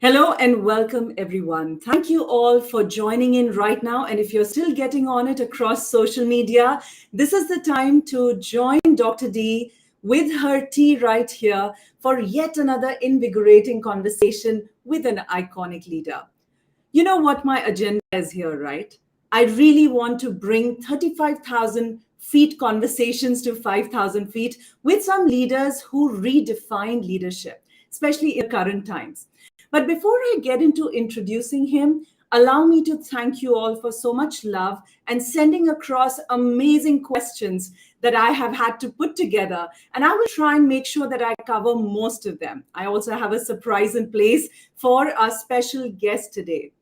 Hello and welcome, everyone. Thank you all for joining in right now. And if you're still getting on it across social media, this is the time to join Dr. D with her tea right here for yet another invigorating conversation with an iconic leader. You know what my agenda is here, right? I really want to bring 35,000 feet conversations to 5,000 feet with some leaders who redefine leadership, especially in current times. But before I get into introducing him, allow me to thank you all for so much love and sending across amazing questions that I have had to put together. And I will try and make sure that I cover most of them. I also have a surprise in place for our special guest today.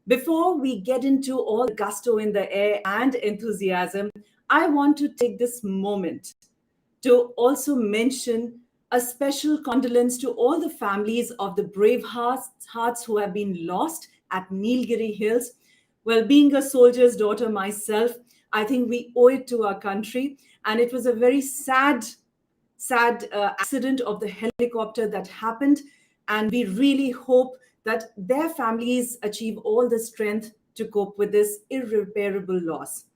Before we get into all the gusto in the air and enthusiasm, I want to take this moment to also mention a special condolence to all the families of the brave hearts who have been lost at Nilgiri Hills. Well, being a soldier's daughter myself, I think we owe it to our country. And it was a very sad accident of the helicopter that happened. And we really hope that their families achieve all the strength to cope with this irreparable loss.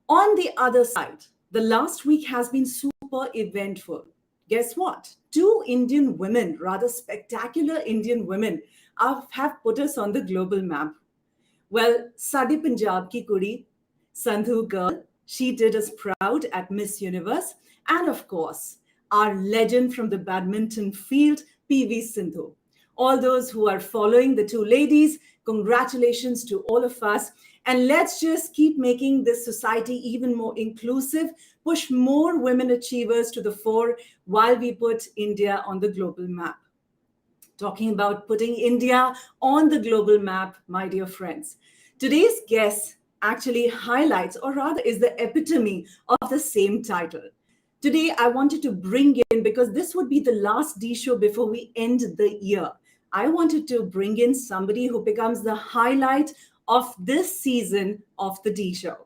On the other side, the last week has been super eventful. Guess what? Two Indian women, rather spectacular Indian women, have put us on the global map. Well, Sadi Punjab ki kudi, Sandhu girl, she did us proud at Miss Universe. And of course, our legend from the badminton field, PV Sindhu. All those who are following the two ladies, congratulations to all of us. And let's just keep making this society even more inclusive, push more women achievers to the fore while we put India on the global map. Talking about putting India on the global map, my dear friends. Today's guest actually highlights, or rather is the epitome of the same title. Today, I wanted to bring in, because this would be the last D show before we end the year. I wanted to bring in somebody who becomes the highlight of this season of the D show.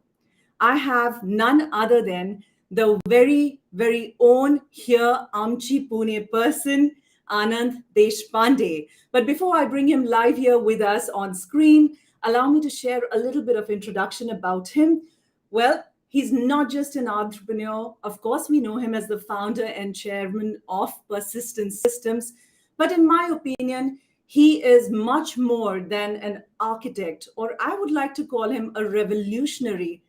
I have none other than the very, very own here Amchi Pune person, Anand Deshpande. But before I bring him live here with us on screen, allow me to share a little bit of introduction about him. Well, he's not just an entrepreneur. Of course, we know him as the founder and chairman of Persistent Systems. But in my opinion, he is much more than an architect, or I would like to call him a revolutionary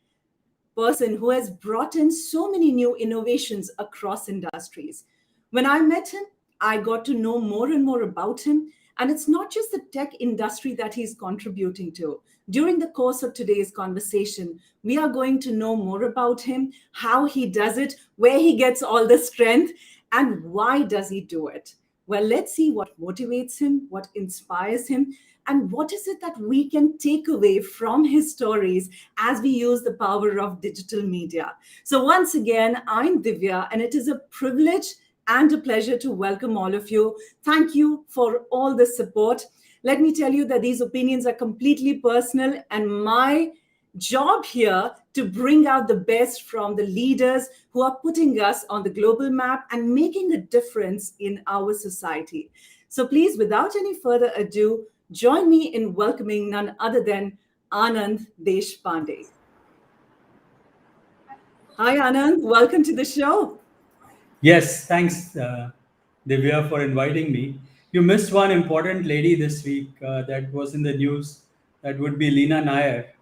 person who has brought in so many new innovations across industries. When I met him, I got to know more and more about him. And it's not just the tech industry that he's contributing to. During the course of today's conversation, we are going to know more about him, how he does it, where he gets all the strength, and why does he do it. Well, let's see what motivates him, what inspires him, and what is it that we can take away from his stories as we use the power of digital media. So once again, I'm Divya, and it is a privilege and a pleasure to welcome all of you. Thank you for all the support. Let me tell you that these opinions are completely personal, and my job here to bring out the best from the leaders who are putting us on the global map and making a difference in our society. So please, without any further ado, join me in welcoming none other than Anand Deshpande. Hi, Anand. Welcome to the show. Yes, thanks, Divya, for inviting me. You missed one important lady this week that was in the news. That would be Lena Nair,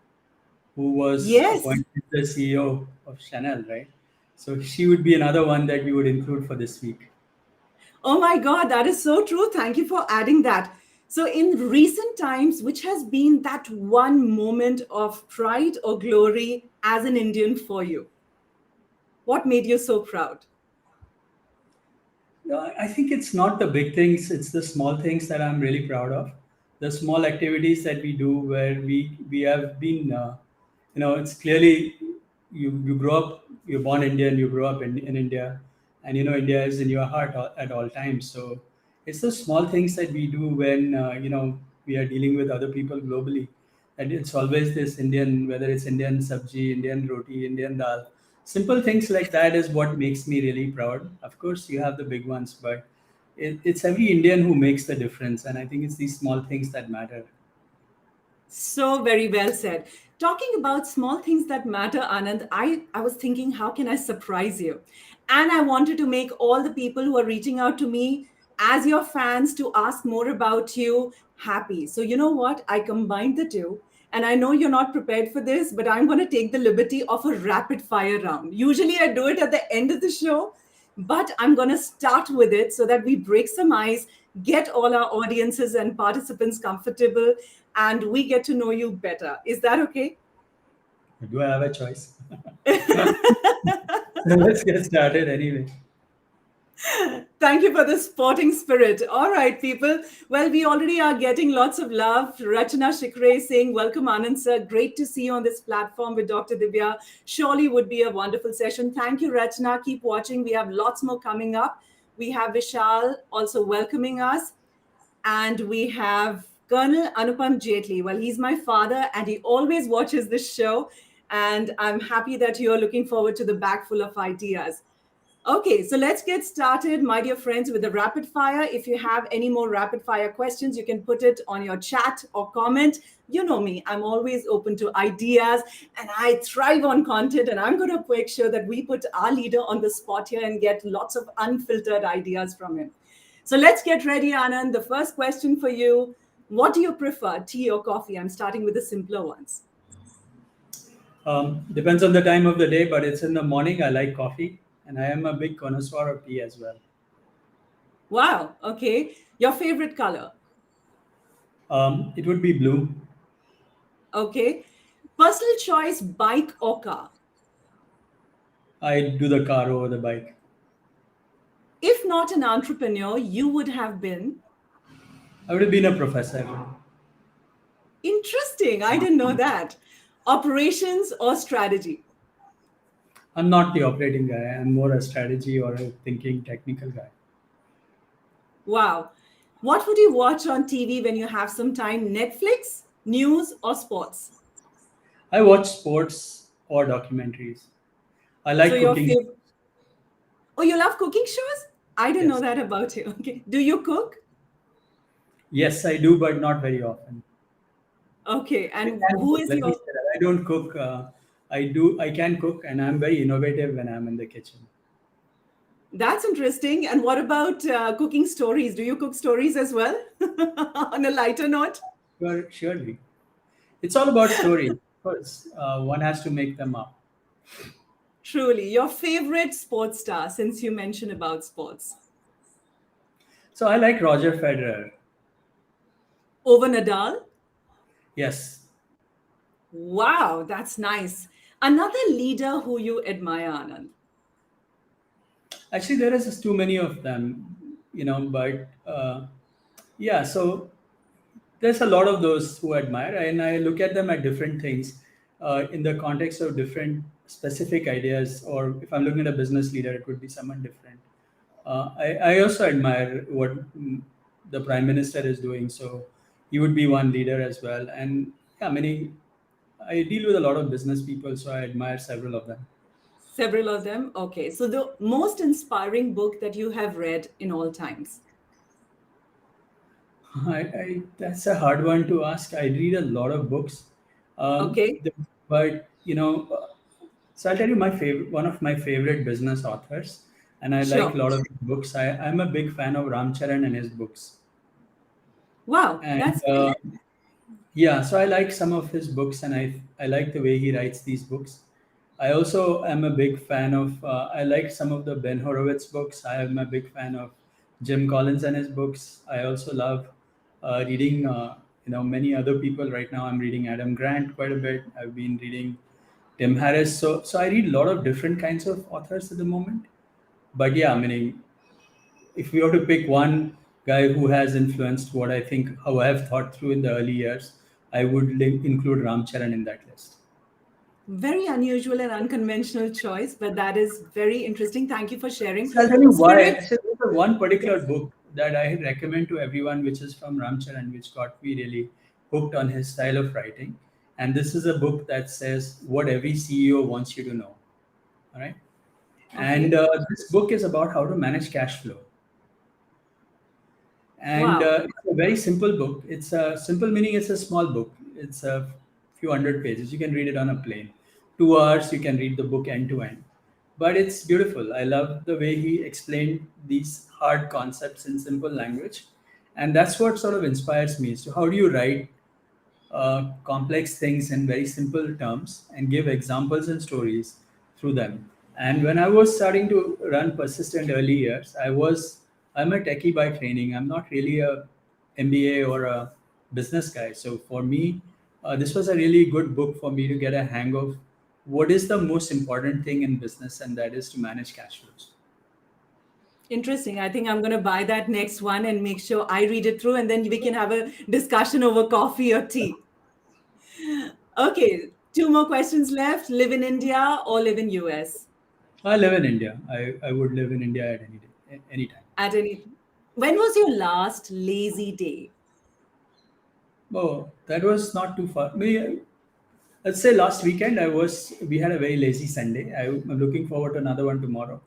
who was Yes. appointed the CEO of Chanel, right? So she would be another one that we would include for this week. Oh my God, that is so true. Thank you for adding that. So, in recent times, which has been that one moment of pride or glory as an Indian for you? What made you so proud? I think it's not the big things; it's the small things that I'm really proud of. The small activities that we do, where we have been, it's clearly you grow up, you're born Indian, you grow up in India, and India is in your heart at all times. So it's the small things that we do when we are dealing with other people globally, and it's always this Indian, whether it's Indian sabji, Indian roti, Indian dal. Simple things like that is what makes me really proud. Of course, you have the big ones, but it's every Indian who makes the difference, and I think it's these small things that matter. So very well said. Talking about small things that matter, Anand, I was thinking, how can I surprise you? And I wanted to make all the people who are reaching out to me as your fans to ask more about you happy. So, you know what? I combined the two. And I know you're not prepared for this, but I'm going to take the liberty of a rapid fire round. Usually I do it at the end of the show, but I'm going to start with it so that we break some ice, get all our audiences and participants comfortable, and we get to know you better. Is that okay? Do I have a choice? Let's get started anyway. Thank you for the sporting spirit. All right, people. Well, we already are getting lots of love. Rachana Shikre saying, welcome, Anand sir. Great to see you on this platform with Dr. Divya. Surely would be a wonderful session. Thank you, Rachana. Keep watching. We have lots more coming up. We have Vishal also welcoming us. And we have Colonel Anupam Jaitley. Well, he's my father and he always watches this show. And I'm happy that you're looking forward to the bag full of ideas. Okay, so let's get started, my dear friends, with the rapid fire. If you have any more rapid fire questions, you can put it on your chat or comment. You know me, I'm always open to ideas and I thrive on content. And I'm going to make sure that we put our leader on the spot here and get lots of unfiltered ideas from him. So let's get ready, Anand. The first question for you: what do you prefer, tea or coffee? I'm starting with the simpler ones. Depends on the time of the day, but it's in the morning. I like coffee, and I am a big connoisseur of tea as well. Wow, okay. Your favorite color? It would be blue. Okay. Personal choice, bike or car? I do the car over the bike. If not an entrepreneur, you would have been. I would have been a professor. Interesting. I didn't know that. Operations or strategy? I'm not the operating guy. I'm more a strategy or a thinking technical guy. Wow. What would you watch on TV when you have some time? Netflix, news, or sports? I watch sports or documentaries. I So like your cooking. favorite. Oh, you love cooking shows? I didn't know Yes. that about you. Okay. Do you cook? Yes, I do, but not very often. Okay. I And can who cook. is Let me your. say that. I don't cook. I do. I can cook, and I'm very innovative when I'm in the kitchen. That's interesting. And what about cooking stories? Do you cook stories as well? On a lighter note? Sure, surely. It's all about story. Of course, one has to make them up. Truly, your favorite sports star, since you mentioned about sports. So I like Roger Federer. Over Nadal? Yes, Wow, that's nice. Another leader who you admire, Anand. actually, there is just too many of them, But yeah, so there's a lot of those who admire, and I look at them at different things in the context of different specific ideas. Or if I'm looking at a business leader, it would be someone different. I also admire what the prime minister is doing. So he would be one leader as well. And yeah, I deal with a lot of business people, so I admire several of them. Several of them. Okay, so the most inspiring book that you have read in all times. That's a hard one to ask. I read a lot of books, Okay, but so I'll tell you my favorite, one of my favorite business authors, and I like a sure. lot of his books. I'm a big fan of Ram Charan and his books, Wow, and that's great. yeah, so I like some of his books, and I like the way he writes these books. I also am a big fan of. I like some of the Ben Horowitz books. I am a big fan of Jim Collins and his books. I also love reading. Many other people right now. I'm reading Adam Grant quite a bit. I've been reading Tim Harris. So I read a lot of different kinds of authors at the moment. But yeah, I mean, if we were to pick one guy who has influenced what I think, how I have thought through in the early years, I would include Ram Charan in that list. Very unusual and unconventional choice, but that is very interesting. Thank you for sharing. So I'll tell you why. Spirit. Actually, there's one particular Yes. book that I recommend to everyone, which is from Ram Charan, which got me really hooked on his style of writing. And this is a book that says what every CEO wants you to know. All right. And Okay. this book is about how to manage cash flow. And Wow. it's a very simple book. It's a simple meaning it's a small book. It's a few hundred pages. You can read it on a plane. 2 hours you can read the book end to end. But it's beautiful. I love the way he explained these hard concepts in simple language, and that's what sort of inspires me. So how do you write complex things in very simple terms and give examples and stories through them. And when I was starting to run persistent early years, I'm a techie by training. I'm not really a MBA or a business guy. So for me, this was a really good book for me to get a hang of what is the most important thing in business, and that is to manage cash flows. Interesting. I think I'm going to buy that next one and make sure I read it through, and then we can have a discussion over coffee or tea. Okay, two more questions left. Live in India or live in US? I live in India. I would live in India at any day, any time. At any When was your last lazy day? Oh, that was not too far. Maybe let's say last weekend we had a very lazy Sunday. I'm looking forward to another one tomorrow.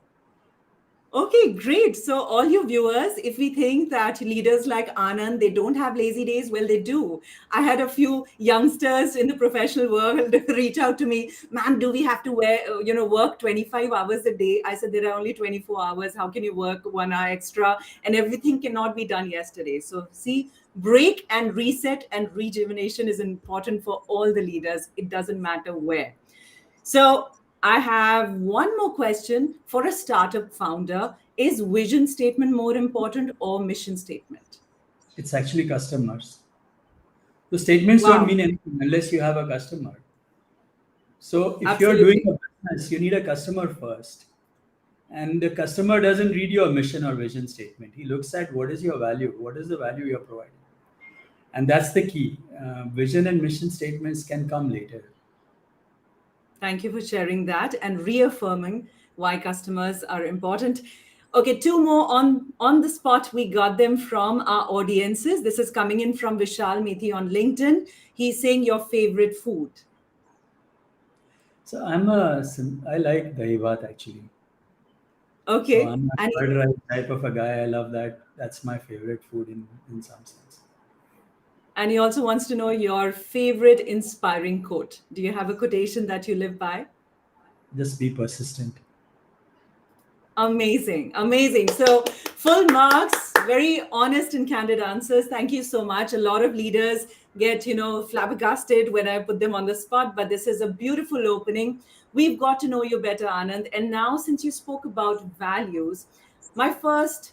Okay, great. So, all you viewers, if we think that leaders like Anand, they don't have lazy days, well, they do. I had a few youngsters in the professional world reach out to me, man, do we have to work 25 hours a day? I said, there are only 24 hours. How can you work 1 hour extra? And everything cannot be done yesterday. So, see, break and reset and rejuvenation is important for all the leaders. It doesn't matter where. So I have one more question for a startup founder. Is vision statement more important or mission statement? It's actually customers. The statements don't Wow, mean anything unless you have a customer. So if you're doing absolutely. a business, you need a customer first. And the customer doesn't read your mission or vision statement. He looks at what is your value, what is the value you're providing. And that's the key. Vision and mission statements can come later. Thank you for sharing that and reaffirming why customers are important. Okay, two more on the spot. We got them from our audiences. This is coming in from Vishal Methi on LinkedIn. He's saying your favorite food. So I like dahi bhat actually. So Okay, I'm a and curd rice type of a guy. I love that. That's my favorite food in some sense. he also wants to know your favorite inspiring quote. Do you have a quotation that you live by? Just be persistent. Amazing, amazing. So, full marks, very honest and candid answers. Thank you so much. A lot of leaders get, flabbergasted when I put them on the spot, but this is a beautiful opening. We've got to know you better, Anand. And now, since you spoke about values, my first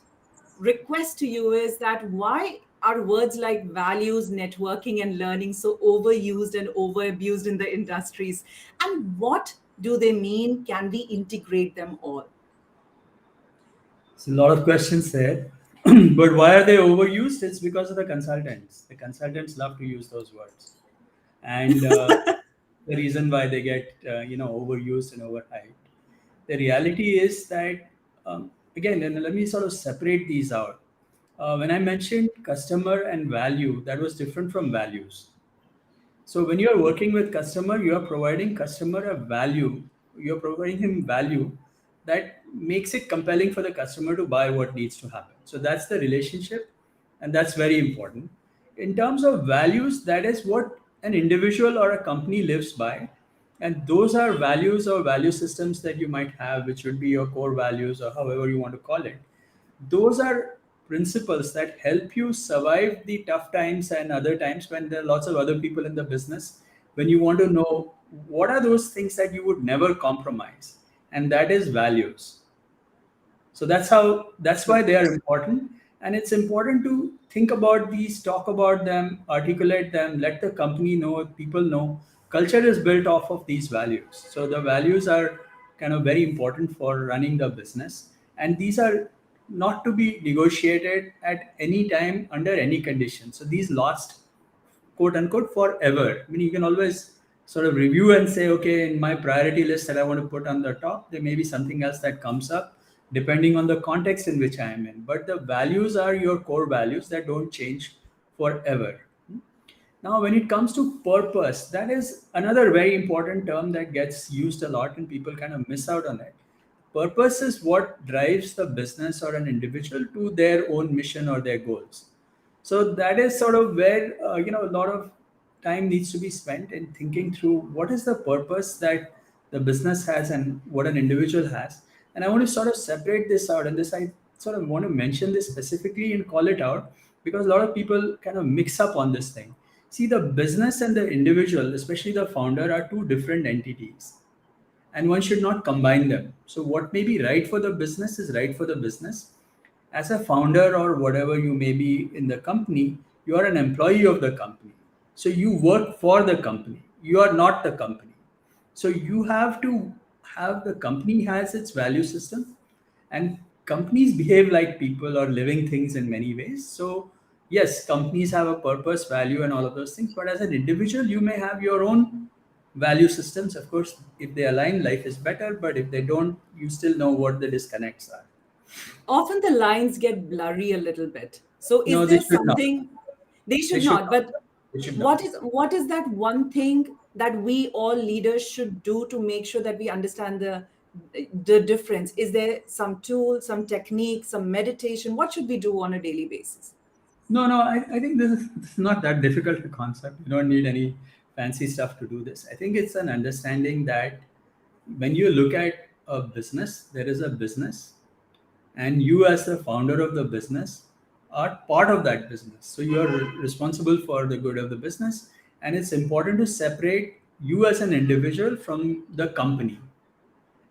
request to you is that why are words like values, networking, and learning so overused and overabused in the industries? And what do they mean? Can we integrate them all? So a lot of questions there. But why are they overused? It's because of the consultants. The consultants love to use those words. And the reason why they get overused and overhyped. The reality is that again, and let me sort of separate these out. When I mentioned customer and value, that was different from values. So when you are working with customer, you are providing customer a value. You're providing him value that makes it compelling for the customer to buy what needs to happen. So that's the relationship, and that's very important. In terms of values, that is what an individual or a company lives by. And those are values or value systems that you might have, which would be your core values or however you want to call it. Those are principles that help you survive the tough times and other times when there are lots of other people in the business. When you want to know what are those things that you would never compromise, and that is values. So that's why they are important. And it's important to think about these, talk about them, articulate them, let the company know, people know. Culture is built off of these values. So the values are kind of very important for running the business. And these are not to be negotiated at any time under any condition. So these last quote unquote forever. I mean, you can always sort of review and say, okay, in my priority list that I want to put on the top, there may be something else that comes up depending on the context in which I am in. But the values are your core values that don't change forever. Now, when it comes to purpose, that is another very important term that gets used a lot and people kind of miss out on it. purpose is what drives the business or an individual to their own mission or their goals. So that is sort of where a lot of time needs to be spent in thinking through what is the purpose that the business has and what an individual has. And I want to sort of separate this out, and this I sort of want to mention this specifically and call it out because a lot of people kind of mix up on this thing. See, the business and the individual, especially the founder, are two different entities and one should not combine them. So, what may be right for the business is right for the business. As a founder or whatever you may be in the company, you are an employee of the company. So, you work for the company, you are not the company. So, you have to have the company has its value system, and companies behave like people or living things in many ways. So, yes, companies have a purpose, value, and all of those things, but as an individual, you may have your own value systems. Of course, if they align, life is better, but if they don't, you still know what the disconnects are. Often the lines get blurry a little bit. So No, is they there should not. something they They should should not, not. but They should not. what is that one thing that we all leaders should do to make sure that we understand the difference? Is there some tool, some technique, some meditation? What should we do on a daily basis? No, no, I think this is not that difficult a concept. You don't need any fancy stuff to do this. I think it's an understanding that when you look at a business, there is a business, and you, as the founder of the business, are part of that business. So you are responsible for the good of the business, and it's important to separate you as an individual from the company,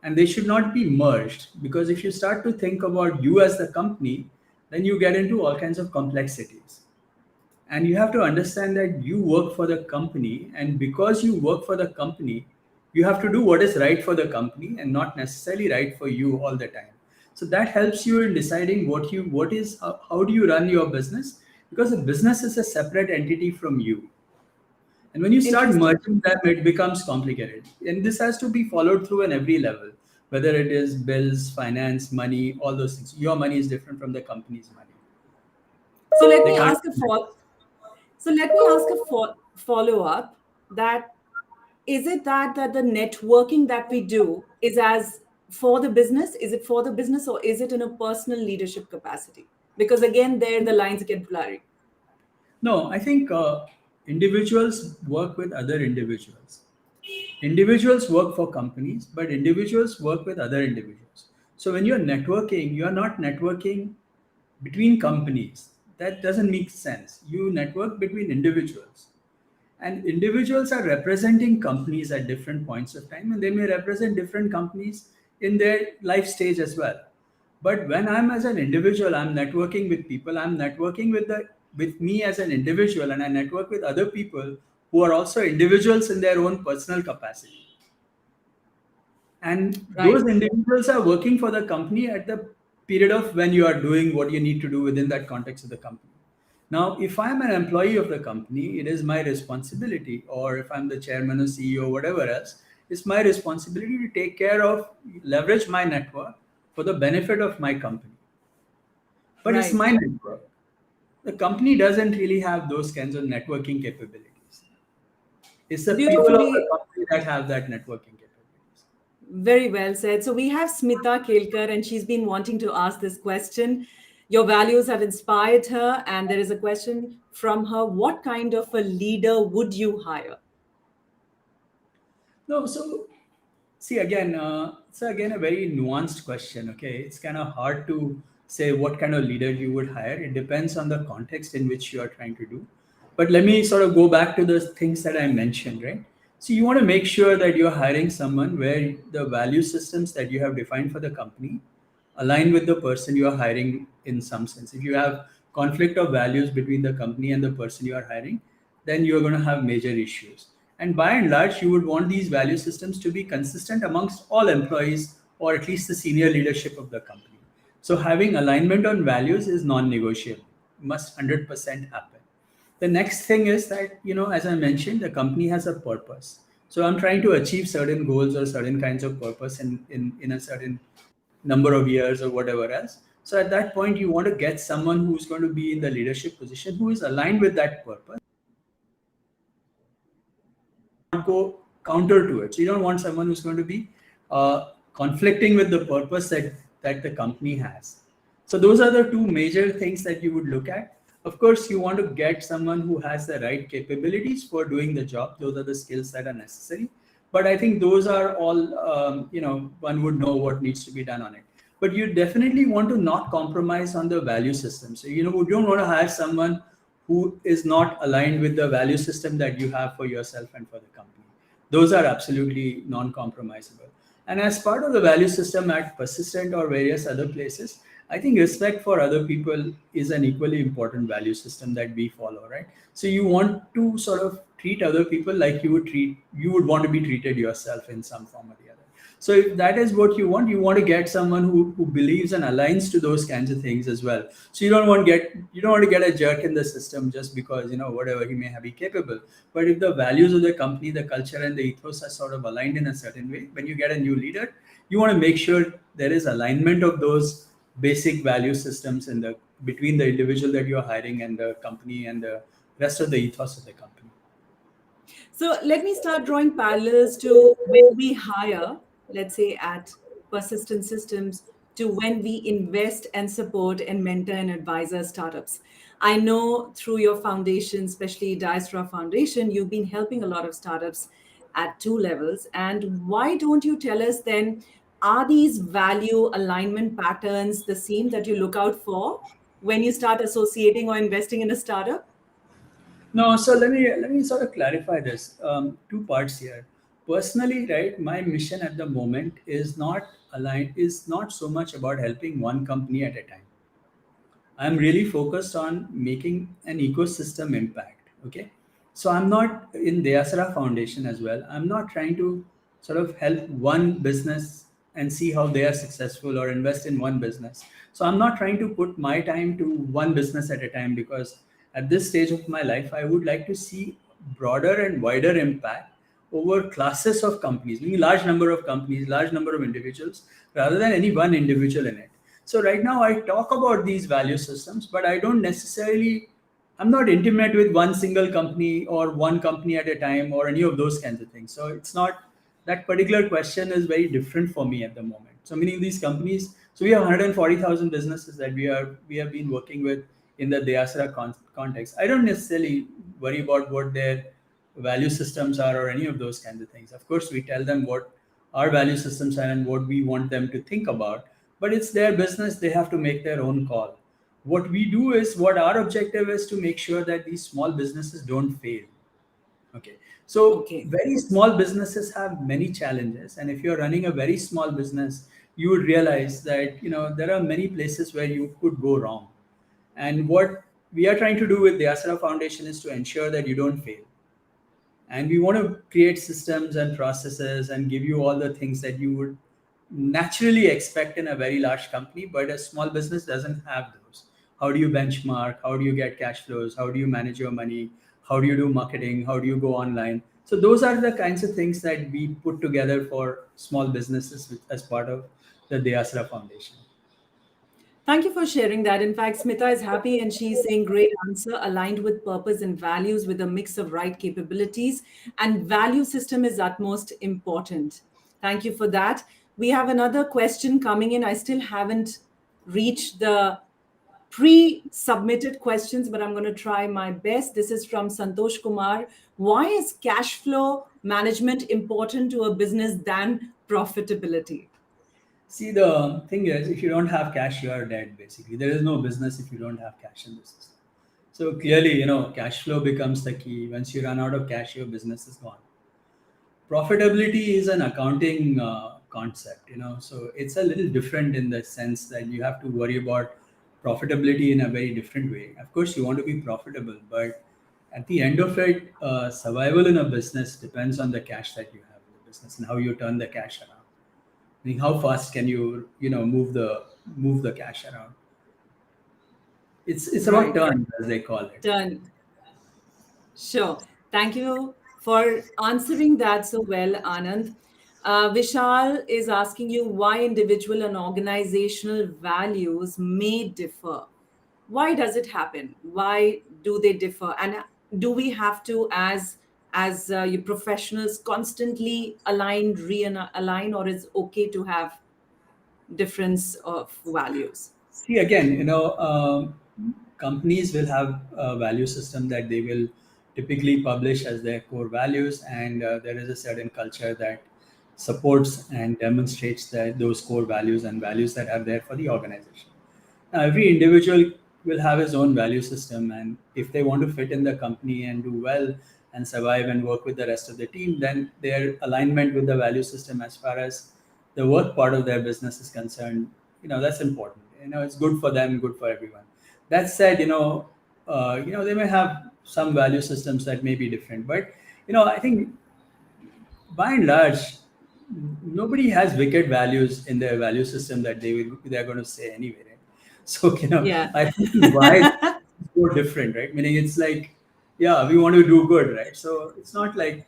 and they should not be merged, because if you start to think about you as the company, then you get into all kinds of complexities. And you have to understand that you work for the company, and because you work for the company, you have to do what is right for the company and not necessarily right for you all the time. So that helps you in deciding what is how do you run your business, because the business is a separate entity from you. And when you start Interesting. merging them, it becomes complicated. And this has to be followed through in every level, whether it is bills, finance, money, all those things. Your money is different from the company's money. So let They me can't. ask a follow. So let me ask a follow up. That is it that the networking that we do is as for the business? Is it for the business or is it in a personal leadership capacity? Because again, there the lines get blurry. No, I think individuals work with other individuals. Individuals work for companies, but individuals work with other individuals. So when you're networking, you're not networking between companies. That doesn't make sense. You network between individuals. And individuals are representing companies at different points of time, and they may represent different companies in their life stage as well. But when I'm as an individual, I'm networking with people. I'm networking with me as an individual, and I network with other people who are also individuals in their own personal capacity. And Right. those individuals are working for the company at the period of when you are doing what you need to do within that context of the company. Now, if I'm an employee of the company, it is my responsibility, or if I'm the chairman or CEO, whatever else, it's my responsibility to take care of, leverage my network for the benefit of my company. But it's Right. my network. The company doesn't really have those kinds of networking capabilities. It's the people of the Beautifully, company that have that networking capabilities. very well said. So we have Smita Kelkar, and she's been wanting to ask this question. Your values have inspired her, and there is a question from her. What kind of a leader would you hire? No, so see again, it's again a very nuanced question. Okay, it's kind of hard to say what kind of leader you would hire. It depends on the context in which you are trying to do. But let me sort of go back to the things that I mentioned, right? So you want to make sure that you're hiring someone where the value systems that you have defined for the company align with the person you are hiring in some sense. If you have conflict of values between the company and the person you are hiring, then you're going to have major issues. And by and large, you would want these value systems to be consistent amongst all employees, or at least the senior leadership of the company. So having alignment on values is non-negotiable, must 100% happen. The next thing is that, as I mentioned, the company has a purpose. So I'm trying to achieve certain goals or certain kinds of purpose in a certain number of years or whatever else. So at that point, you want to get someone who's going to be in the leadership position who is aligned with that purpose, not go counter to it. So you don't want someone who's going to be conflicting with the purpose that the company has. So those are the two major things that you would look at. Of course, you want to get someone who has the right capabilities for doing the job. Those are the skills that are necessary. But I think those are all, one would know what needs to be done on it. But you definitely want to not compromise on the value system. So, you don't want to hire someone who is not aligned with the value system that you have for yourself and for the company. Those are absolutely non-compromisable. And as part of the value system at Persistent or various other places, I think respect for other people is an equally important value system that we follow, right? So you want to sort of treat other people like you would want to be treated yourself in some form or the other. So if that is what you want to get someone who believes and aligns to those kinds of things as well. So you don't want to get a jerk in the system just because whatever he may have be capable. But if the values of the company, the culture, and the ethos are sort of aligned in a certain way, when you get a new leader, you want to make sure there is alignment of those basic value systems in the between the individual that you're hiring and the company and the rest of the ethos of the company. So let me start drawing parallels to when we hire, let's say at Persistent Systems, to when we invest and support and mentor and advisor startups. I know through your foundation, especially Diastra Foundation, you've been helping a lot of startups at two levels. And why don't you tell us then, are these value alignment patterns the same that you look out for when you start associating or investing in a startup? No, so let me sort of clarify this. Two parts here. Personally, right, my mission at the moment is not so much about helping one company at a time. I'm really focused on making an ecosystem impact. Okay. So I'm not in the Asara Foundation as well. I'm not trying to sort of help one business and see how they are successful or invest in one business. So I'm not trying to put my time to one business at a time because at this stage of my life, I would like to see broader and wider impact over classes of companies, meaning large number of companies, large number of individuals, rather than any one individual in it. So right now I talk about these value systems, but I'm not intimate with one single company or one company at a time or any of those kinds of things. So it's not that particular question is very different for me at the moment. So meaning these companies, so we have 140,000 businesses that we have been working with in the Diasara context. I don't necessarily worry about what their value systems are or any of those kinds of things. Of course, we tell them what our value systems are and what we want them to think about, but it's their business. They have to make their own call. What our objective is to make sure that these small businesses don't fail. Okay. So Okay. very small businesses have many challenges. And if you're running a very small business, you would realize that, there are many places where you could go wrong. And what we are trying to do with the Asara Foundation is to ensure that you don't fail. And we want to create systems and processes and give you all the things that you would naturally expect in a very large company, but a small business doesn't have those. How do you benchmark? How do you get cash flows? How do you manage your money? How do you do marketing? How do you go online? So those are the kinds of things that we put together for small businesses as part of the Deyasra Foundation. Thank you for sharing that. In fact, Smita is happy and she's saying great answer, aligned with purpose and values with a mix of right capabilities. And value system is utmost important. Thank you for that. We have another question coming in. I still haven't reached the pre-submitted questions, but I'm going to try my best. This is from Santosh Kumar. Why is cash flow management important to a business than profitability? See, the thing is, if you don't have cash, you are dead, basically. There is no business if you don't have cash in the system. So clearly, cash flow becomes the key. Once you run out of cash, your business is gone. Profitability is an accounting concept, so it's a little different in the sense that you have to worry about profitability in a very different way. Of course, you want to be profitable, but at the end of it, survival in a business depends on the cash that you have in the business and how you turn the cash around. I mean, how fast can move the cash around? It's about Right. turns, as they call it. Done. Sure. Thank you for answering that so well, Anand. Vishal is asking you why individual and organizational values may differ. Why does it happen? Why do they differ? And do we have to, as as you professionals constantly align, or is okay to have difference of values? See, again, companies will have a value system that they will typically publish as their core values, and there is a certain culture that supports and demonstrates that those core values and values that are there for the organization. Now, every individual will have his own value system, and if they want to fit in the company and do well and survive and work with the rest of the team, then their alignment with the value system as far as the work part of their business is concerned, that's important. It's good for them, good for everyone. That said, they may have some value systems that may be different, but I think by and large, nobody has wicked values in their value system that they're going to say anyway, right? So Yeah. I think why it's so different, right? Meaning it's like, yeah, we want to do good, right? So it's not like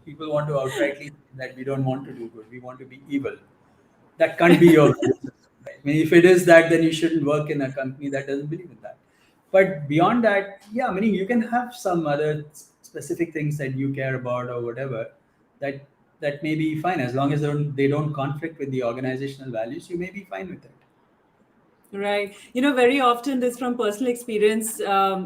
people want to outrightly say that we don't want to do good, we want to be evil. That can't be your value system, right? I mean, if it is that, then you shouldn't work in a company that doesn't believe in that. But beyond that, yeah, meaning you can have some other specific things that you care about or whatever, that that may be fine as long as they don't conflict with the organizational values. You may be fine with it. Right. Very often this from personal experience,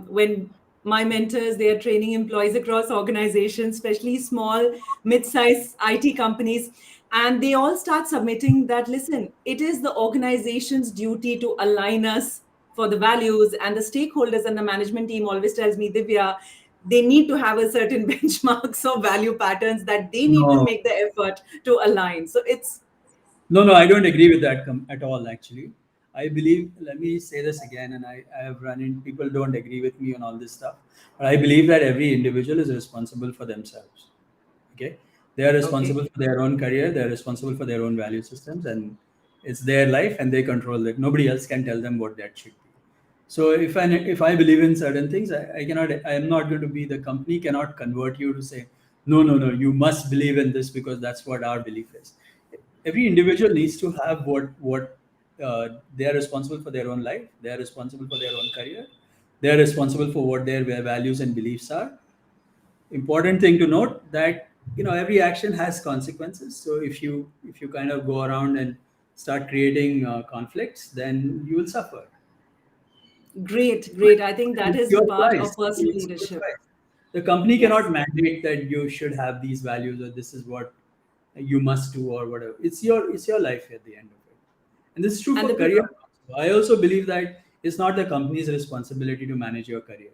when my mentors, they are training employees across organizations, especially small, mid-sized IT companies, and they all start submitting that, listen, it is the organization's duty to align us for the values, and the stakeholders and the management team always tells me, Divya, they need to have a certain benchmarks or value patterns that they need to No, make the effort to align. So it's no, I don't agree with that at all, actually. I believe, let me say this again, and I have run in, people don't agree with me on all this stuff, but I believe that every individual is responsible for themselves. Okay, they are okay. responsible for their own career, they are responsible for their own value systems, and it's their life and they control it. Nobody else can tell them what that should be. So if I believe in certain things, I cannot, I am not going to be, the company cannot convert you to say, no, no, no, you must believe in this because that's what our belief is. Every individual needs to have what they are responsible for their own life, they are responsible for their own career, they are responsible for what their values and beliefs are. Important thing to note that every action has consequences. So if you kind of go around and start creating conflicts, then you will suffer. Great, great. I think that It's is the your part choice. of personal It's your leadership. choice. The company cannot Yes, mandate that you should have these values or this is what you must do or whatever. It's your life at the end of it. And this is true and for the career also. I also believe that it's not the company's responsibility to manage your career.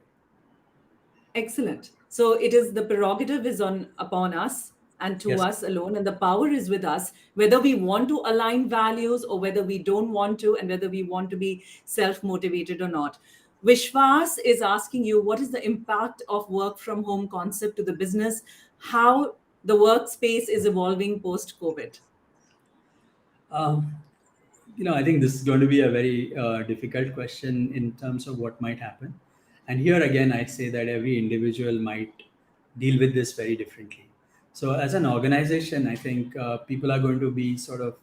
excellent. So it is the prerogative is on upon us and to Yes. us alone, and the power is with us, whether we want to align values or whether we don't want to, and whether we want to be self-motivated or not. Vishwas is asking you, what is the impact of work from home concept to the business? How the workspace is evolving post-COVID? Um, I think this is going to be a very difficult question in terms of what might happen. And here again, I'd say that every individual might deal with this very differently. So, as an organization, I think people are going to be sort of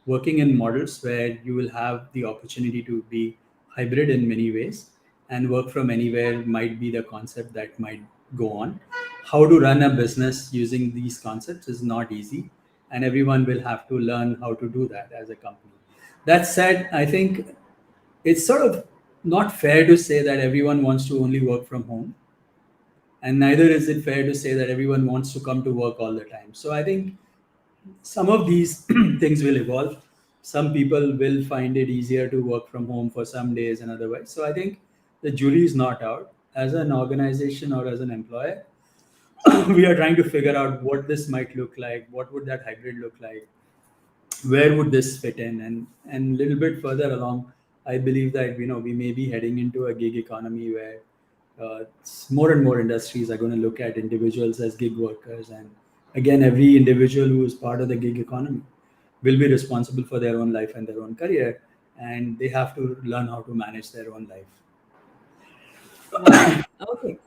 working in models where you will have the opportunity to be hybrid in many ways, and work from anywhere might be the concept that might go on. How to run a business using these concepts is not easy, and everyone will have to learn how to do that as a company. That said, I think it's sort of not fair to say that everyone wants to only work from home, and neither is it fair to say that everyone wants to come to work all the time. So I think some of these things will evolve. Some people will find it easier to work from home for some days and otherwise. So I think the jury is not out. As an organization or as an employer, we are trying to figure out what this might look like, what would that hybrid look like, where would this fit in, and a little bit further along, I believe that we may be heading into a gig economy where more and more industries are going to look at individuals as gig workers, and again, every individual who is part of the gig economy will be responsible for their own life and their own career, and they have to learn how to manage their own life. Wow. Okay.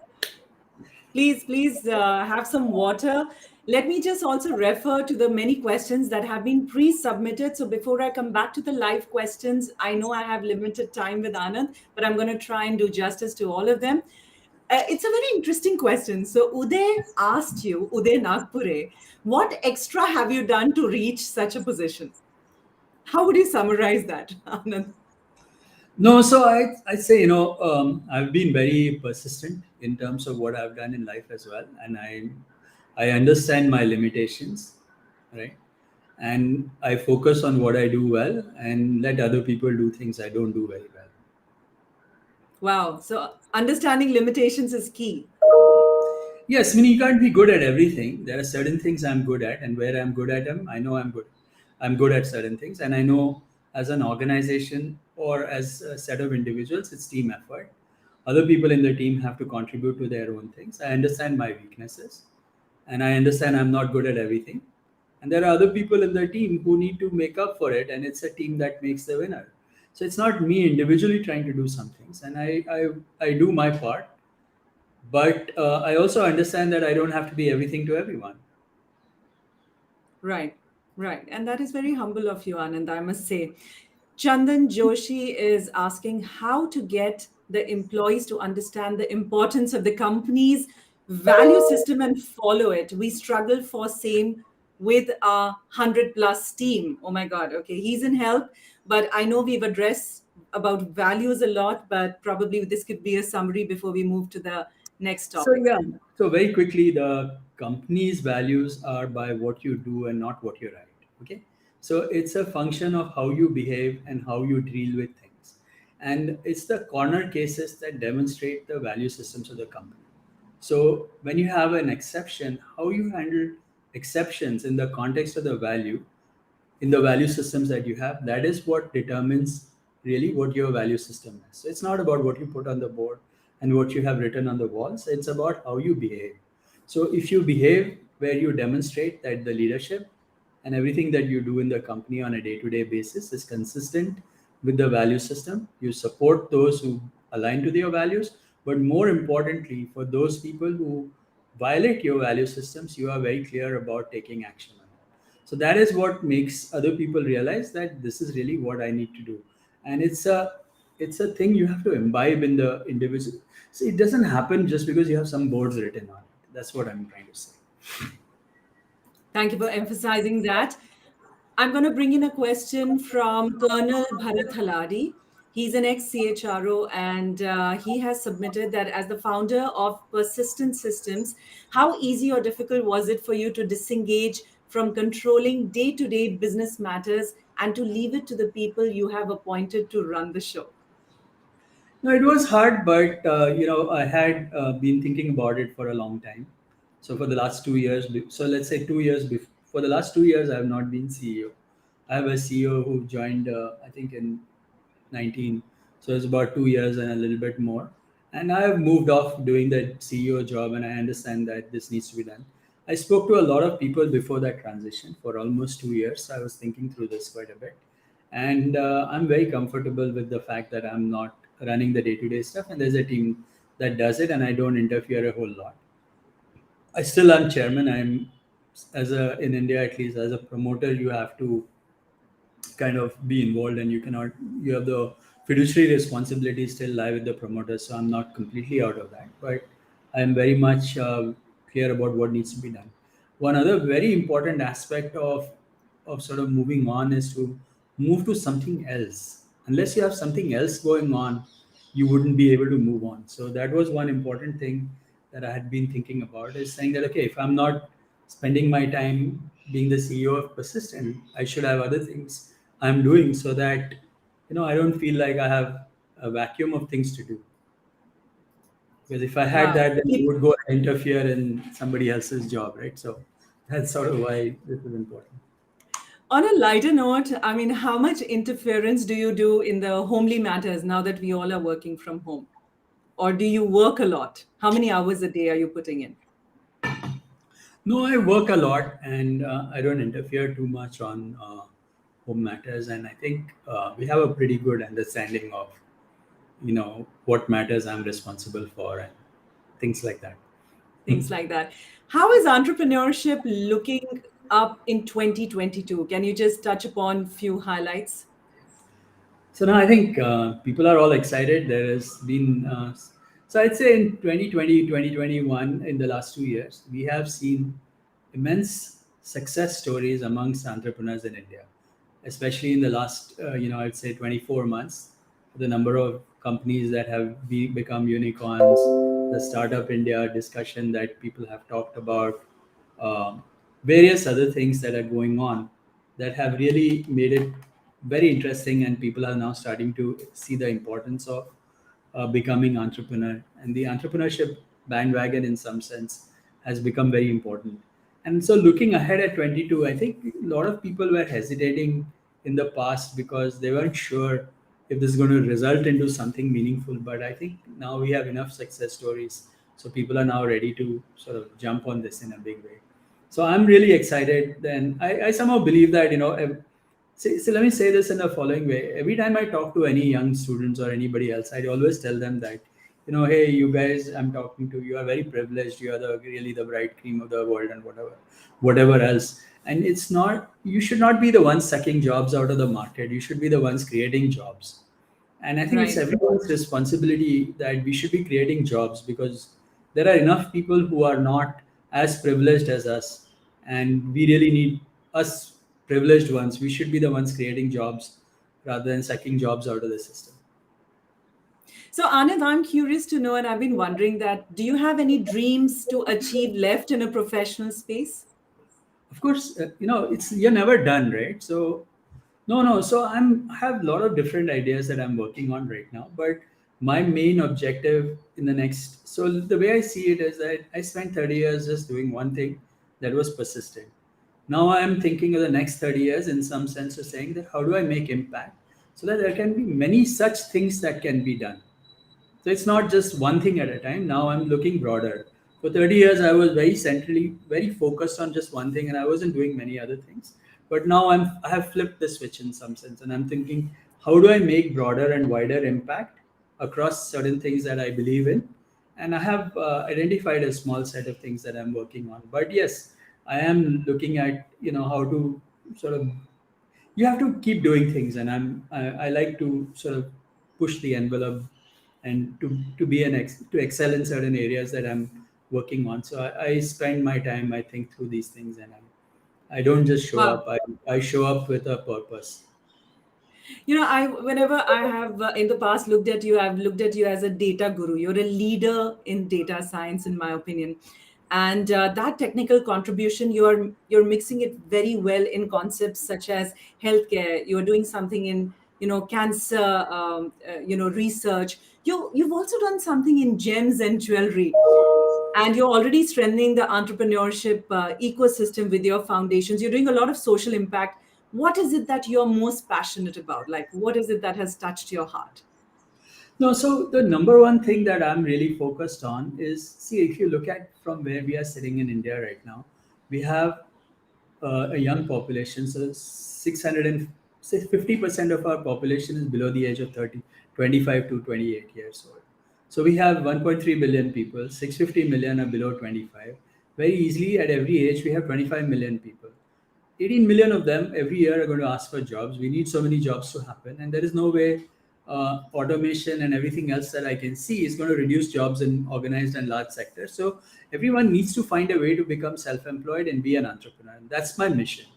Please have some water. Let me just also refer to the many questions that have been pre-submitted. So before I come back to the live questions, I know I have limited time with Anand, but I'm going to try and do justice to all of them. It's a very interesting question. So, Uday asked you, Uday Nagpure, what extra have you done to reach such a position? How would you summarize that, Anand? No, so I say, I've been very persistent in terms of what I've done in life as well, and I understand my limitations, right? And I focus on what I do well and let other people do things I don't do very well. Wow. So, understanding limitations is key. Yes, I mean you can't be good at everything. There are certain things I'm good at, and where I'm good at them, I know I'm good. I'm good at certain things, and I know as an organization or as a set of individuals, it's team effort. Other people in the team have to contribute to their own things. I understand my weaknesses, and I understand I'm not good at everything. And there are other people in the team who need to make up for it, and it's a team that makes the winner. So it's not me individually trying to do some things, and I do my part, but I also understand that I don't have to be everything to everyone. Right, right. And that is very humble of you, Anand, I must say. Chandan Joshi is asking how to get the employees to understand the importance of the company's value system and follow it. We struggle for same with our 100 plus team. Oh my God. Okay. He's in help, but I know we've addressed about values a lot, but probably this could be a summary before we move to the next So topic. yeah, so very quickly, the company's values are by what you do and not what you write. Okay, so it's a function of how you behave and how you deal with things, and it's the corner cases that demonstrate the value systems of the company. So when you have an exception, how you handle exceptions in the context of the value, in the value systems that you have, that is what determines really what your value system is. So it's not about what you put on the board and what you have written on the walls, it's about how you behave. So if you behave where you demonstrate that the leadership and everything that you do in the company on a day-to-day basis is consistent with the value system, you support those who align to your values, but more importantly, for those people who violate your value systems, you are very clear about taking action on it. So that is what makes other people realize that this is really what I need to do. And it's a thing you have to imbibe in the individual. So it doesn't happen just because you have some boards written on it. That's what I'm trying to say. Thank you for emphasizing that. I'm going to bring in a question from Colonel Bharat Haladi. He's an ex CHRO and he has submitted that as the founder of Persistent Systems, how easy or difficult was it for you to disengage from controlling day to day business matters and to leave it to the people you have appointed to run the show? No, it was hard, but I had been thinking about it for a long time. So for the last 2 years, so let's say 2 years before, for the last 2 years, I have not been CEO. I have a CEO who joined, I think, in 19. So it's about 2 years and a little bit more. And I have moved off doing that CEO job, and I understand that this needs to be done. I spoke to a lot of people before that transition for almost 2 years. I was thinking through this quite a bit. And I'm very comfortable with the fact that I'm not running the day to day stuff, and there's a team that does it, and I don't interfere a whole lot. I still am chairman. I'm as a in India at least as a promoter, you have to kind of be involved, and you have the fiduciary responsibility still lie with the promoter. So I'm not completely out of that, but I'm very much clear about what needs to be done. One other very important aspect of sort of moving on is to move to something else. Unless you have something else going on, you wouldn't be able to move on. So that was one important thing that I had been thinking about, is saying that okay, if I'm not spending my time being the CEO of Persistent, I should have other things I'm doing, so that I don't feel like I have a vacuum of things to do. Because if I had Wow. that, then I would go and interfere in somebody else's job, right? So that's sort of why this is important. On a lighter note, I mean, how much interference do you do in the homely matters now that we all are working from home? Or do you work a lot? How many hours a day are you putting in? No, I work a lot, and I don't interfere too much on home matters. And I think we have a pretty good understanding of what matters I'm responsible for and things like that. Things like that. How is entrepreneurship looking up in 2022? Can you just touch upon few highlights? So now I think people are all excited. There has been So I'd say in 2020, 2021, in the last 2 years, we have seen immense success stories amongst entrepreneurs in India, especially in the last, I'd say 24 months. The number of companies that have become unicorns, the Startup India discussion that people have talked about, um, various other things that are going on that have really made it very interesting, and people are now starting to see the importance of becoming entrepreneur, and the entrepreneurship bandwagon in some sense has become very important. And so looking ahead at 22, I think a lot of people were hesitating in the past because they weren't sure if this is going to result into something meaningful. But I think now we have enough success stories, so people are now ready to sort of jump on this in a big way. So I'm really excited. Then I somehow believe that, so let me say this in the following way. Every time I talk to any young students or anybody else, I always tell them that, hey, you guys, I'm talking to, you are very privileged. You are really the bright cream of the world, and whatever else. And it's not, you should not be the ones sucking jobs out of the market. You should be the ones creating jobs. And I think it's Right. everyone's responsibility that we should be creating jobs, because there are enough people who are not as privileged as us. And we really need us privileged ones. We should be the ones creating jobs rather than sucking jobs out of the system. So, Anand, I'm curious to know, and I've been wondering that do you have any dreams to achieve left in a professional space? Of course, it's, you're never done, right? So no. So I have a lot of different ideas that I'm working on right now, but my main objective in the next, so the way I see it is that I spent 30 years just doing one thing that was persistent. Now I am thinking of the next 30 years in some sense of saying that how do I make impact so that there can be many such things that can be done. So it's not just one thing at a time. Now I'm looking broader. For 30 years, I was very centrally, very focused on just one thing, and I wasn't doing many other things. But now I have flipped the switch in some sense, and I'm thinking, how do I make broader and wider impact across certain things that I believe in? And I have identified a small set of things that I'm working on. But yes, I am looking at, how to sort of, you have to keep doing things, and I like to sort of push the envelope and to be to excel in certain areas that I'm working on. So I spend my time, I think, through these things, and I don't just show Wow. up. I show up with a purpose. I whenever I have in the past looked at you, I've looked at you as a data guru. You're a leader in data science, in my opinion, and that technical contribution, you're mixing it very well in concepts such as healthcare. You're doing something in cancer, research. You've also done something in gems and jewelry, and you're already strengthening the entrepreneurship ecosystem with your foundations. You're doing a lot of social impact. What is it that you're most passionate about? Like, what is it that has touched your heart? No, so the number one thing that I'm really focused on is, see, if you look at from where we are sitting in India right now, we have a young population. So 600 and say 50% of our population is below the age of 30, 25 to 28 years old. So we have 1.3 billion people, 650 million are below 25. Very easily at every age, we have 25 million people. 18 million of them every year are going to ask for jobs. We need so many jobs to happen, and there is no way automation and everything else that I can see is going to reduce jobs in organized and large sectors. So everyone needs to find a way to become self-employed and be an entrepreneur. And that's my mission.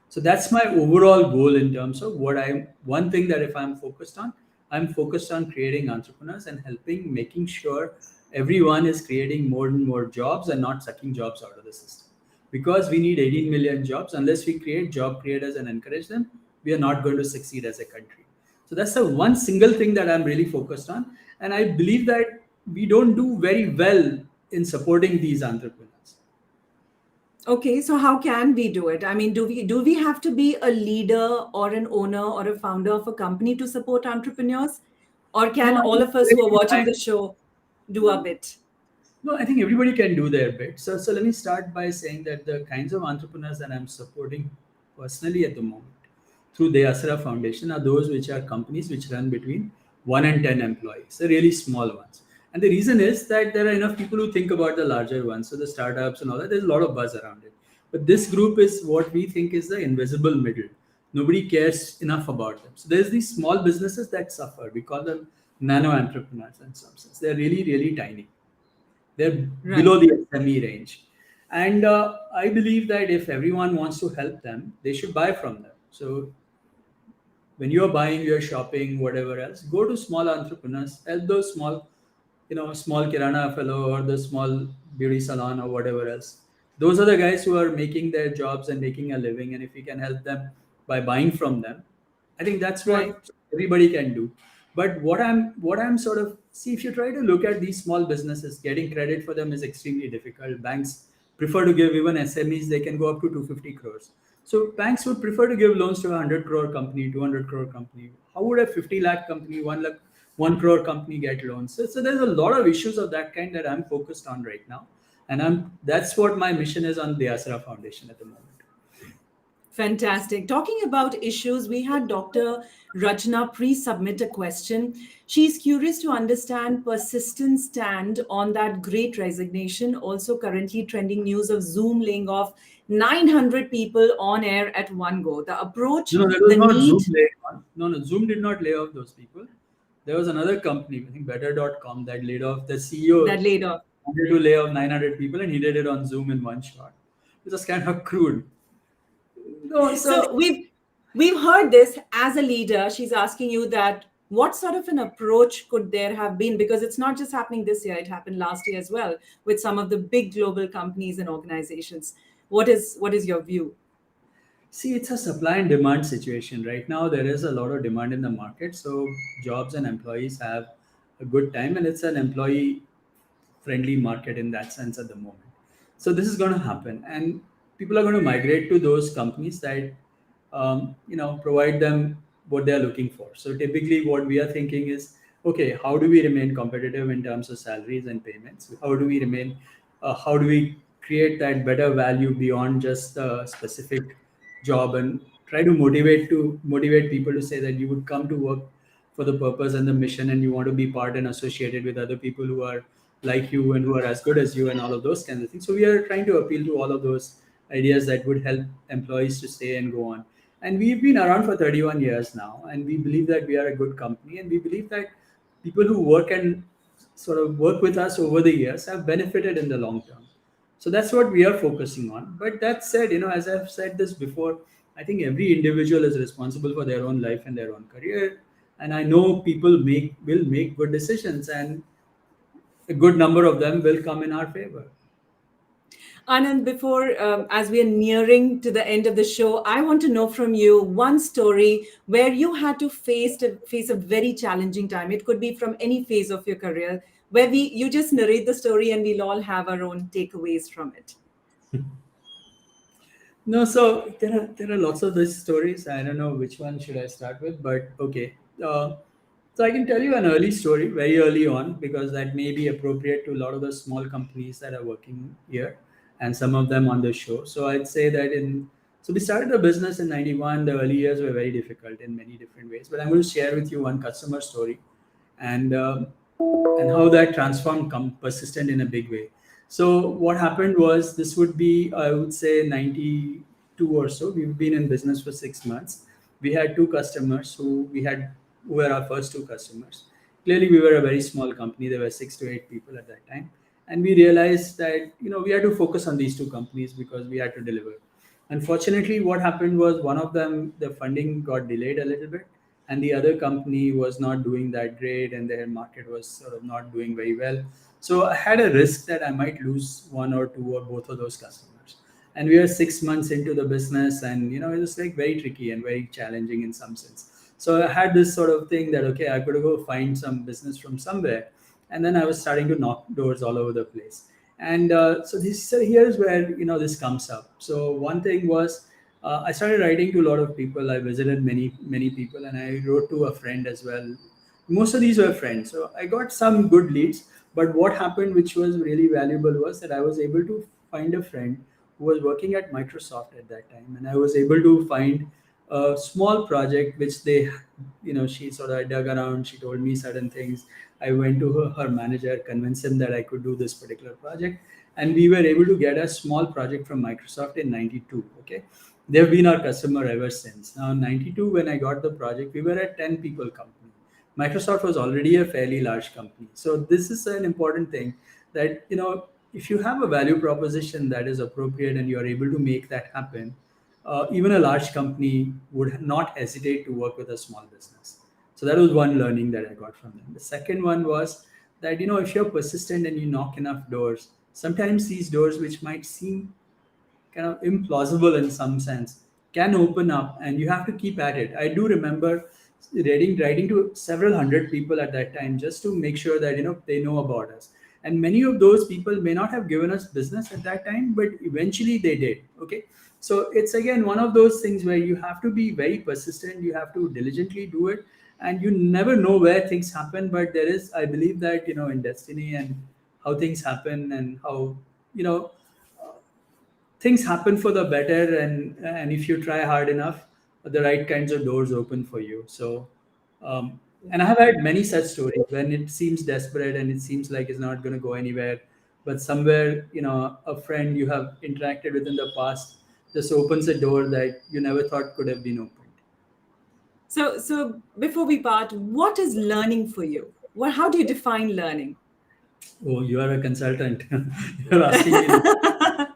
So that's my overall goal in terms of what I, one thing that if I'm focused on, I'm focused on creating entrepreneurs and helping, making sure everyone is creating more and more jobs and not sucking jobs out of the system, because we need 18 million jobs. Unless we create job creators and encourage them, we are not going to succeed as a country. So that's the one single thing that I'm really focused on, and I believe that we don't do very well in supporting these entrepreneurs. Okay, so how can we do it? I mean, do we have to be a leader or an owner or a founder of a company to support entrepreneurs? Or No, can I all think of us who are watching the show do a bit? no, I think everybody can do their bit. So let me start by saying that the kinds of entrepreneurs that I'm supporting personally at the moment through the Asra Foundation are those which are companies which run between 1 and 10 employees, the really small ones. And the reason is that there are enough people who think about the larger ones. So the startups and all that, there's a lot of buzz around it. But this group is what we think is the invisible middle. Nobody cares enough about them. So there's these small businesses that suffer. We call them nano entrepreneurs in some sense. They're really, really tiny. They're Right. below the SME range. And I believe that if everyone wants to help them, they should buy from them. So when you're buying, you're shopping, whatever else, go to small entrepreneurs, help those small, small kirana fellow or the small beauty salon or whatever else. Those are the guys who are making their jobs and making a living. And if we can help them by buying from them, I think that's Right. what everybody can do. But what I'm sort of see, if you try to look at these small businesses, getting credit for them is extremely difficult. Banks prefer to give, even SMEs, they can go up to 250 crores. So banks would prefer to give loans to a 100 crore company, 200 crore company. How would a 50 lakh company, 1 lakh, 1 crore company get loans? So there's a lot of issues of that kind that I'm focused on right now. And that's what my mission is on the Asra Foundation at the moment. Fantastic. Talking about issues, we had Dr. Rachna pre-submit a question. She's curious to understand persistent stand on that great resignation. Also currently trending news of Zoom laying off 900 people on air at one go. The approach, No, that was the not need Zoom laying on. No, Zoom did not lay off those people. There was another company, I think Better.com, that laid off the CEO. that laid off. Wanted to lay off 900 people, and he did it on Zoom in one shot. It was kind of crude. No, so So we've heard this as a leader. She's asking you that what sort of an approach could there have been, because it's not just happening this year, it happened last year as well with some of the big global companies and organizations. What is your view? see, it's a supply and demand situation. Right now, there is a lot of demand in the market. So jobs and employees have a good time, and it's an employee friendly market in that sense at the moment. So this is going to happen, and people are going to migrate to those companies that provide them what they are looking for. So typically, what we are thinking is, okay, how do we remain competitive in terms of salaries and payments? How do we remain? How do we create that better value beyond just the specific job, and try to motivate people to say that you would come to work for the purpose and the mission, and you want to be part and associated with other people who are like you and who are as good as you, and all of those kinds of things. So we are trying to appeal to all of those ideas that would help employees to stay and go on. And we've been around for 31 years now, and we believe that we are a good company, and we believe that people who work and sort of work with us over the years have benefited in the long term. So that's what we are focusing on. But that said, as I've said this before, I think every individual is responsible for their own life and their own career. And I know people will make good decisions, and a good number of them will come in our favor. Anand, before as we are nearing to the end of the show, I want to know from you one story where you had to face a very challenging time. It could be from any phase of your career, where we you just narrate the story and we'll all have our own takeaways from it. No, so there are lots of these stories. I don't know which one should I start with, but okay. So I can tell you an early story, very early on, because that may be appropriate to a lot of the small companies that are working here, and some of them on the show. So I'd say that we started the business in '91. The early years were very difficult in many different ways, but I'm going to share with you one customer story, and how that transformed persistent in a big way. So what happened was, this would be, I would say, 92 or so. We've been in business for 6 months. We had two customers who were our first two customers. Clearly, we were a very small company. There were 6 to 8 people at that time, and we realized that we had to focus on these two companies because we had to deliver. Unfortunately, what happened was, one of them, the funding got delayed a little bit, and the other company was not doing that great, and their market was sort of not doing very well. So I had a risk that I might lose one or two or both of those customers. And we were 6 months into the business, and it was like very tricky and very challenging in some sense. So I had this sort of thing that, okay, I could go find some business from somewhere, and then I was starting to knock doors all over the place. And so here's where this comes up. So one thing was, I started writing to a lot of people. I visited many people, and I wrote to a friend as well. Most of these were friends, so I got some good leads. But what happened, which was really valuable, was that I was able to find a friend who was working at Microsoft at that time, and I was able to find a small project which she sort of dug around. She told me certain things. I went to her manager, convinced him that I could do this particular project, and we were able to get a small project from Microsoft in '92. Okay, they've been our customer ever since. Now, '92, when I got the project, we were a 10 people company. Microsoft was already a fairly large company. So this is an important thing, that if you have a value proposition that is appropriate and you are able to make that happen, even a large company would not hesitate to work with a small business. So that was one learning that I got from them. The second one was that if you're persistent and you knock enough doors, sometimes these doors, which might seem kind of implausible in some sense, can open up, and you have to keep at it. I do remember writing to several hundred people at that time, just to make sure that they know about us. And many of those people may not have given us business at that time, but eventually they did. Okay, so it's again one of those things where you have to be very persistent, you have to diligently do it, and you never know where things happen. But there is, I believe that in destiny, and how things happen, and how you know things happen for the better, and if you try hard enough, the right kinds of doors open for you. So and I have had many such stories when it seems desperate and it seems like it's not going to go anywhere, but somewhere a friend you have interacted with in the past just opens a door that you never thought could have been opened. So before we part, what is learning for you? How do you define learning? Oh, you are a consultant. You're asking me this.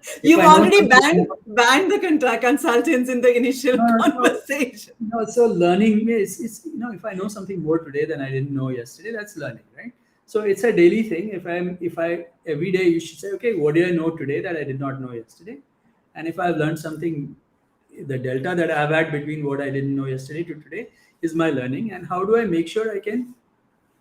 If You've I know already something banned the consultants in the initial No, so, conversation. so learning is if I know something more today than I didn't know yesterday, that's learning, right? So it's a daily thing. If I every day you should say, okay, what did I know today that I did not know yesterday? And if I've learned something, the delta that I've had between what I didn't know yesterday to today is my learning. And how do I make sure I can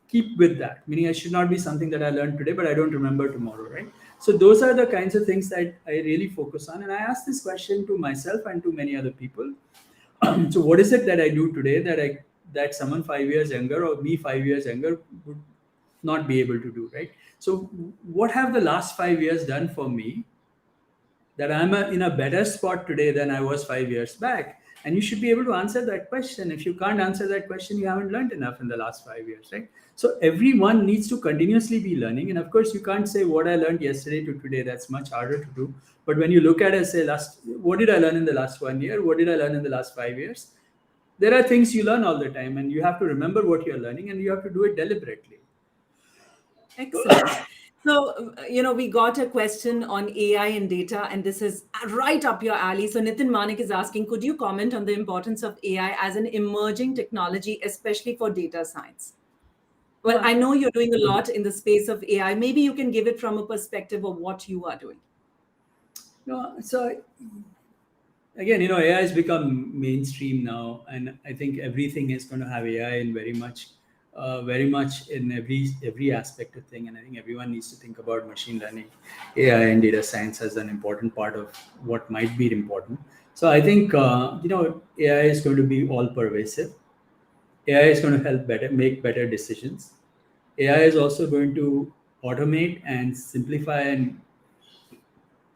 keep with that? Meaning, I should not be something that I learned today, but I don't remember tomorrow, right? So those are the kinds of things that I really focus on. And I ask this question to myself and to many other people. So what is it that I do today that someone 5 years younger or me 5 years younger would not be able to do, right? So what have the last 5 years done for me that in a better spot today than I was 5 years back? And you should be able to answer that question. If you can't answer that question, you haven't learned enough in the last 5 years, right? So everyone needs to continuously be learning. And of course, you can't say what I learned yesterday to today. That's much harder to do. But when you look at it, say, what did I learn in the last 1 year? What did I learn in the last 5 years? There are things you learn all the time, and you have to remember what you're learning, and you have to do it deliberately. Excellent. So, we got a question on AI and data, and this is right up your alley. So, Nitin Manik is asking, could you comment on the importance of AI as an emerging technology, especially for data science? Well, I know you're doing a lot in the space of AI. Maybe you can give it from a perspective of what you are doing. No, so again, AI has become mainstream now, and I think everything is going to have AI in very much in every aspect of thing. And I think everyone needs to think about machine learning, AI, and data science as an important part of what might be important. So I think AI is going to be all pervasive. AI is going to help make better decisions. AI is also going to automate and simplify, and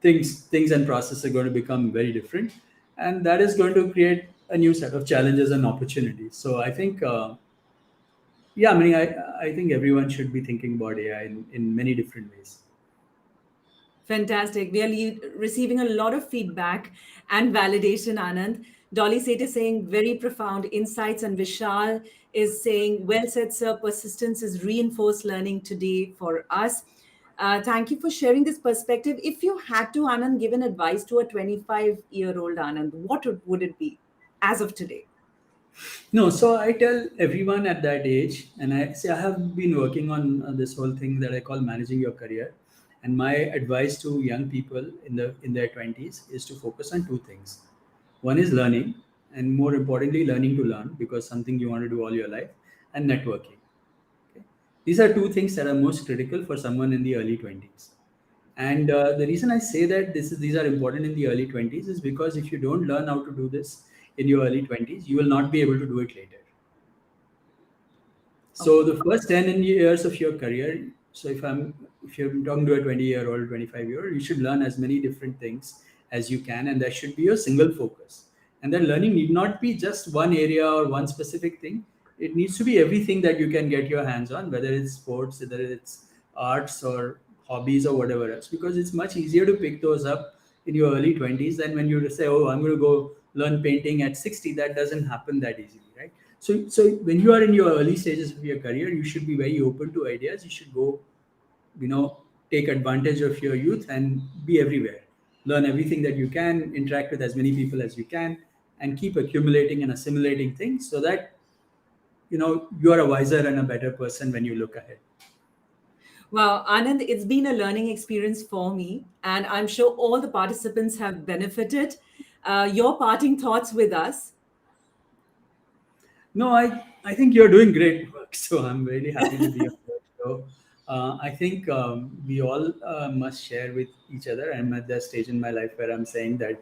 things and processes are going to become very different, and that is going to create a new set of challenges and opportunities. So I think yeah, I mean, I think everyone should be thinking about AI in many different ways. Fantastic. We are receiving a lot of feedback and validation, Anand. Dolly Seth is saying very profound insights, and Vishal is saying, well said, sir. Persistence is reinforced learning today for us. Thank you for sharing this perspective. If you had to, Anand, give an advice to a 25-year-old Anand, what would it be as of today? No, so I tell everyone at that age, and I say I have been working on this whole thing that I call managing your career. And my advice to young people in their 20s is to focus on two things. One is learning, and more importantly, learning to learn, because something you want to do all your life, and networking. Okay? These are two things that are most critical for someone in the early 20s. And the reason I say that these are important in the early 20s is because if you don't learn how to do this in your early 20s, you will not be able to do it later. So Okay. the first 10 years of your career, so if you're talking to a 20-year-old, 25-year-old, you should learn as many different things as you can, and that should be your single focus. And that learning need not be just one area or one specific thing. It needs to be everything that you can get your hands on, whether it's sports, whether it's arts or hobbies or whatever else, because it's much easier to pick those up in your early 20s than when you say, oh, I'm going to go learn painting at 60. That doesn't happen that easily, right? So when you are in your early stages of your career, you should be very open to ideas. You should go, you know, take advantage of your youth and be everywhere. Learn everything that you can, interact with as many people as you can, and keep accumulating and assimilating things so that you are a wiser and a better person when you look ahead. Wow, Anand, it's been a learning experience for me, and I'm sure all the participants have benefited. Your parting thoughts with us? No, I think you're doing great work. So I'm really happy to be on your show. I think we all must share with each other. I'm at that stage in my life where I'm saying that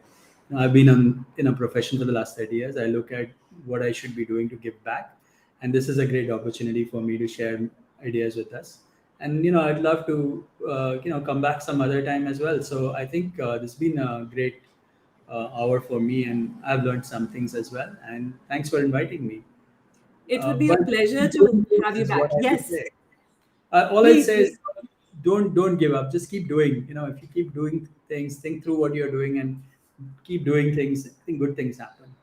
I've been in a profession for the last 30 years. I look at what I should be doing to give back. And this is a great opportunity for me to share ideas with us. And, I'd love to, come back some other time as well. So I think this has been a great hour for me, and I've learned some things as well. And thanks for inviting me. It would be a But pleasure keep to doing this have you is what back. I would Yes, say. All I'd please, say is please. don't give up. Just keep doing. If you keep doing things, think through what you're doing and keep doing things. I think good things happen.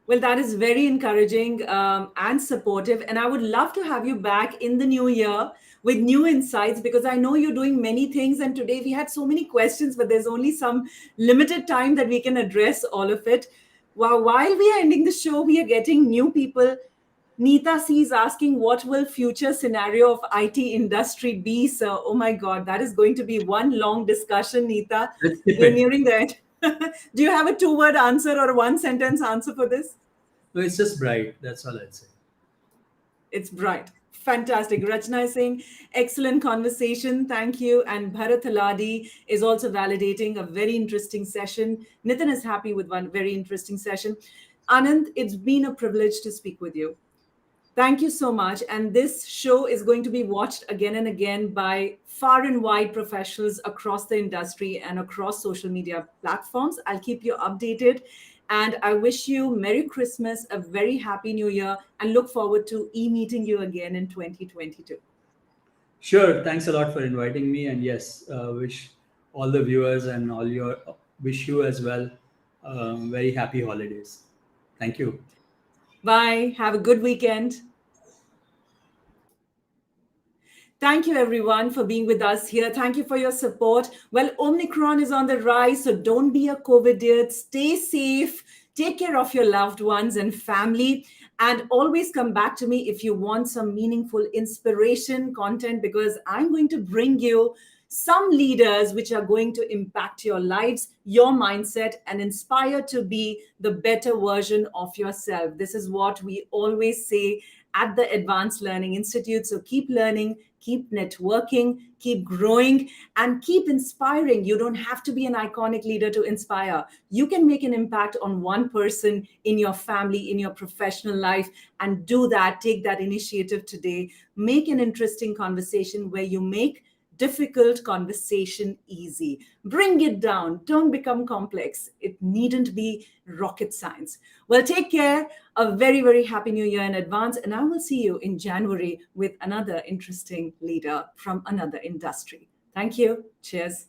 Well, that is very encouraging and supportive. And I would love to have you back in the new year with new insights because I know you're doing many things. And today we had so many questions, but there's only some limited time that we can address all of it. While we are ending the show, we are getting new people. Neeta C is asking, what will future scenario of IT industry be, sir? Oh my God, that is going to be one long discussion, Neeta. Let's skip We're it. nearing the end. Do you have a two-word answer or a one-sentence answer for this? No, it's just bright. That's all I'd say. It's bright. Fantastic. Rachna is saying, excellent conversation. Thank you. And Bharat Haladi is also validating a very interesting session. Nitin is happy with one very interesting session. Anand, it's been a privilege to speak with you. Thank you so much. And this show is going to be watched again and again by far and wide professionals across the industry and across social media platforms. I'll keep you updated. And I wish you Merry Christmas, a very Happy New Year, and look forward to meeting you again in 2022. Sure. Thanks a lot for inviting me. And yes, wish all the viewers and all your wish you as well very happy holidays. Thank you. Bye. Have a good weekend. Thank you, everyone, for being with us here. Thank you for your support. Well, Omicron is on the rise, so don't be a COVID idiot. Stay safe. Take care of your loved ones and family. And always come back to me if you want some meaningful inspiration content, because I'm going to bring you some leaders which are going to impact your lives, your mindset, and inspire to be the better version of yourself. This is what we always say at the Advanced Learning Institute. So keep learning, keep networking, keep growing, and keep inspiring. You don't have to be an iconic leader to inspire. You can make an impact on one person in your family, in your professional life, and do that. Take that initiative today. Make an interesting conversation where you make difficult conversation easy. Bring it down. Don't become complex. It needn't be rocket science. Well, take care. A very, very happy new year in advance. And I will see you in January with another interesting leader from another industry. Thank you. Cheers.